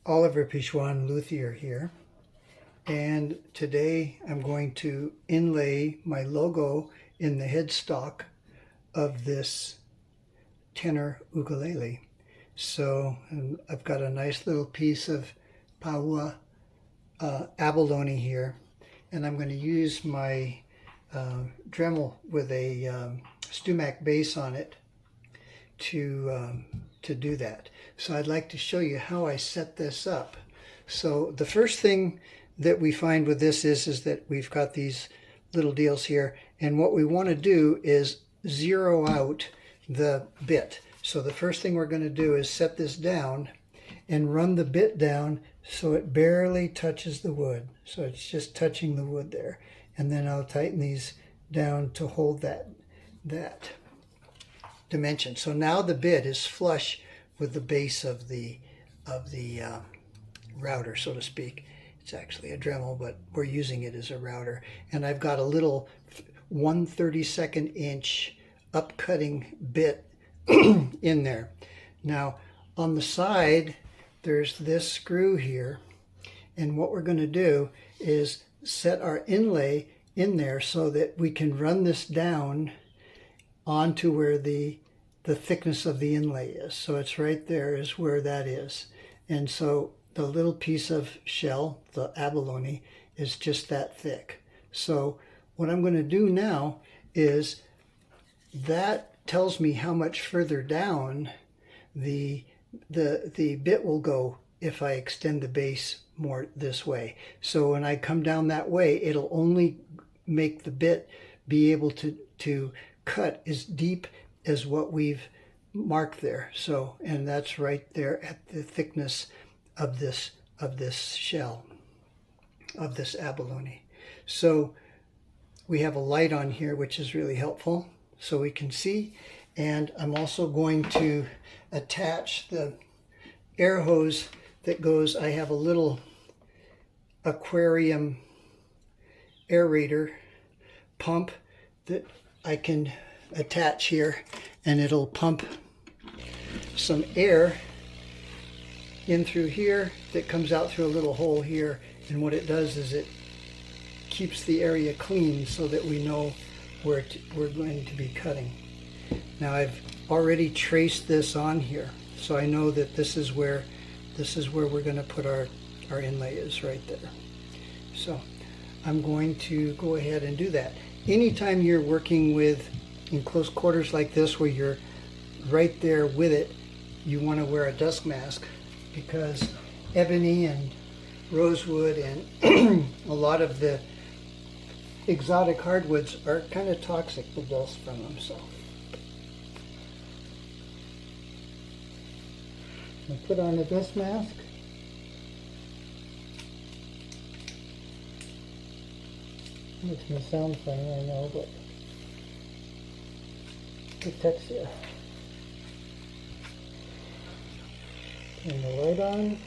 Oliver Pichwan Luthier here, and today I'm going to inlay my logo in the headstock of this tenor ukulele. So I've got a nice little piece of Paua abalone here, and I'm going to use my Dremel with a StewMac base on it to do that. So I'd like to show you how I set this up. So the first thing that we find with this is that we've got these little deals here, and what we want to do is zero out the bit. So the first thing we're going to do is set this down and run the bit down so it barely touches the wood. So it's just touching the wood there. And then I'll tighten these down to hold that dimension. So now the bit is flush with the base of the router, so to speak. It's actually a Dremel, but we're using it as a router. And I've got a little 1/32 inch upcutting bit in there. Now on the side there's this screw here, and what we're going to do is set our inlay in there so that we can run this down onto where the thickness of the inlay is. So it's right there is where that is. And so the little piece of shell, the abalone, is just that thick. So what I'm going to do now is that tells me how much further down the bit will go if I extend the base more this way. So when I come down that way, it'll only make the bit be able to cut as deep as what we've marked there. So, and that's right there at the thickness of this shell, of this abalone. So we have a light on here, which is really helpful so we can see. And I'm also going to attach the air hose that goes, I have a little aquarium aerator pump that I can attach here, and it'll pump some air in through here that comes out through a little hole here, and what it does is it keeps the area clean so that we know where we're going to be cutting. Now I've already traced this on here, so I know that this is where we're going to put our inlay is right there. So I'm going to go ahead and do that. Anytime you're working with in close quarters like this where you're right there with it, you want to wear a dust mask, because ebony and rosewood and a lot of the exotic hardwoods are kind of toxic, the dust from them. So I put on the dust mask. Makes me sound funny, I know, but protects you. Turn the light on.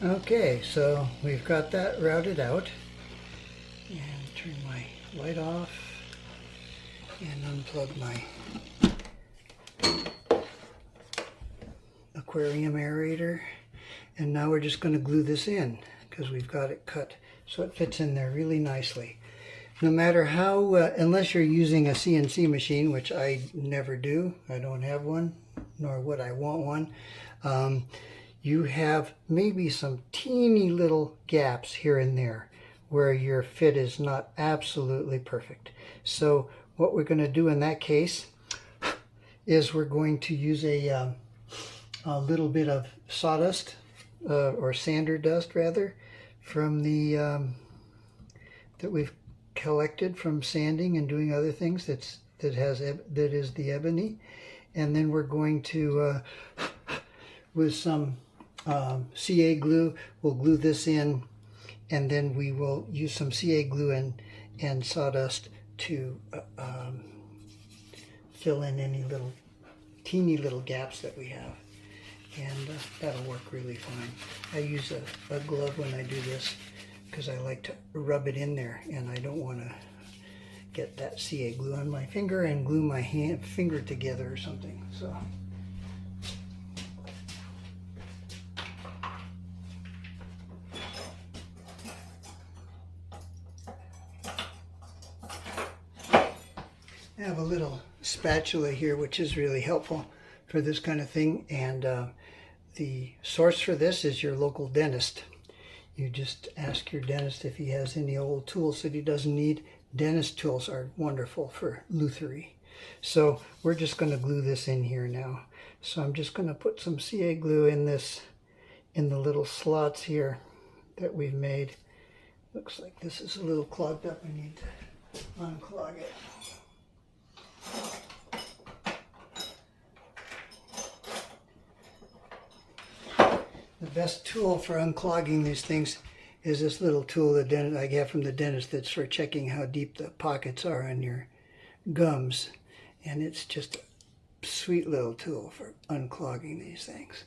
Okay, so we've got that routed out. And turn my light off and unplug my aquarium aerator. And now we're just going to glue this in because we've got it cut so it fits in there really nicely. No matter how, unless you're using a CNC machine, which I never do, I don't have one, nor would I want one, you have maybe some teeny little gaps here and there where your fit is not absolutely perfect. So what we're going to do in that case is we're going to use a little bit of sawdust or sander dust rather from the that we've collected from sanding and doing other things that is the ebony, and then we're going to with some CA glue, we'll glue this in, and then we will use some CA glue and sawdust to fill in any little teeny little gaps that we have, and that'll work really fine. I use a glove when I do this because I like to rub it in there, and I don't want to get that CA glue on my finger and glue my finger together or something. So I have a little spatula here which is really helpful for this kind of thing, and the source for this is your local dentist. You just ask your dentist if he has any old tools that he doesn't need. Dentist tools are wonderful for lutherie. So we're just going to glue this in here now. So I'm just going to put some CA glue in this, in the little slots here that we've made. Looks like this is a little clogged up. I need to unclog it. The best tool for unclogging these things is this little tool that I get from the dentist that's for checking how deep the pockets are on your gums. And it's just a sweet little tool for unclogging these things.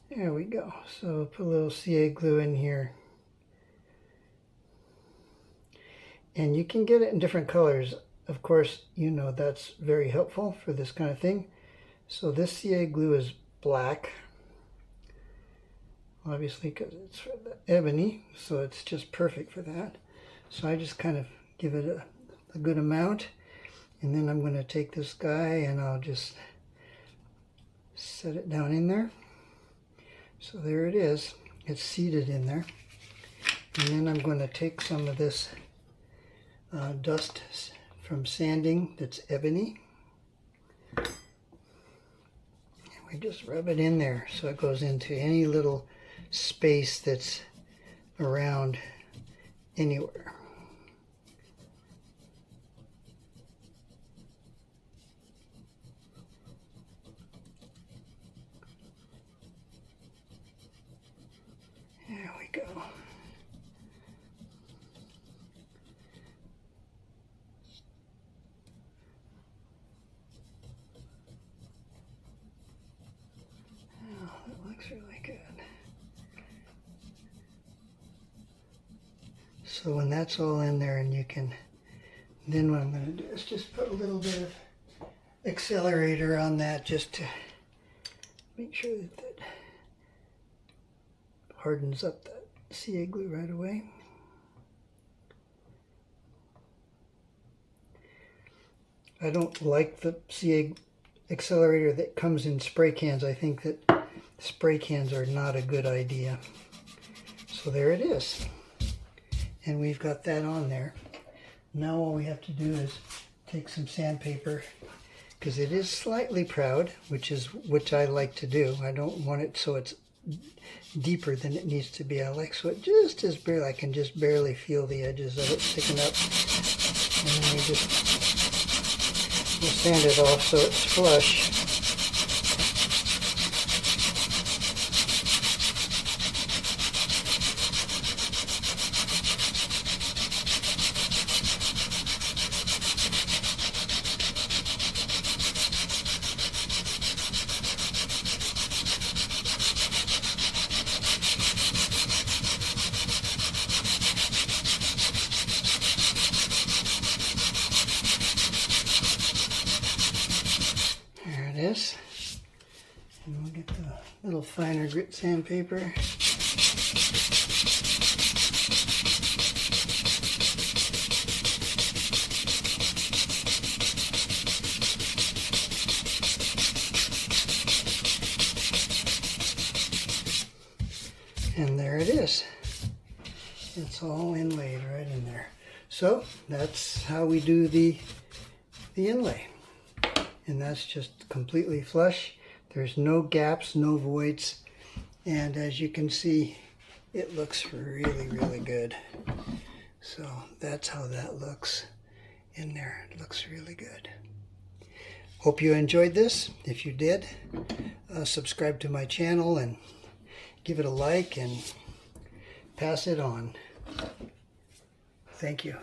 There we go. So put a little CA glue in here. And you can get it in different colors. Of course, you know that's very helpful for this kind of thing. So this CA glue is black. Obviously, because it's for the ebony, so it's just perfect for that. So I just kind of give it a good amount. And then I'm going to take this guy and I'll just set it down in there. So there it is. It's seated in there. And then I'm going to take some of this dust from sanding that's ebony. And we just rub it in there so it goes into any little space that's around anywhere. There we go. Oh, that looks really good. So when that's all in there, and you can, then what I'm going to do is just put a little bit of accelerator on that just to make sure that that hardens up that CA glue right away. I don't like the CA accelerator that comes in spray cans. I think that spray cans are not a good idea. So there it is. And we've got that on there. Now all we have to do is take some sandpaper, because it is slightly proud, which I like to do. I don't want it so it's deeper than it needs to be. I like so it just is barely, I can just barely feel the edges of it sticking up. And then we'll sand it off so it's flush. This, and we'll get the little finer grit sandpaper. And there it is. It's all inlaid right in there. So that's how we do the inlay. And that's just completely flush. There's no gaps, no voids. And as you can see, it looks really, really good. So that's how that looks in there. It looks really good. Hope you enjoyed this. If you did, subscribe to my channel and give it a like and pass it on. Thank you.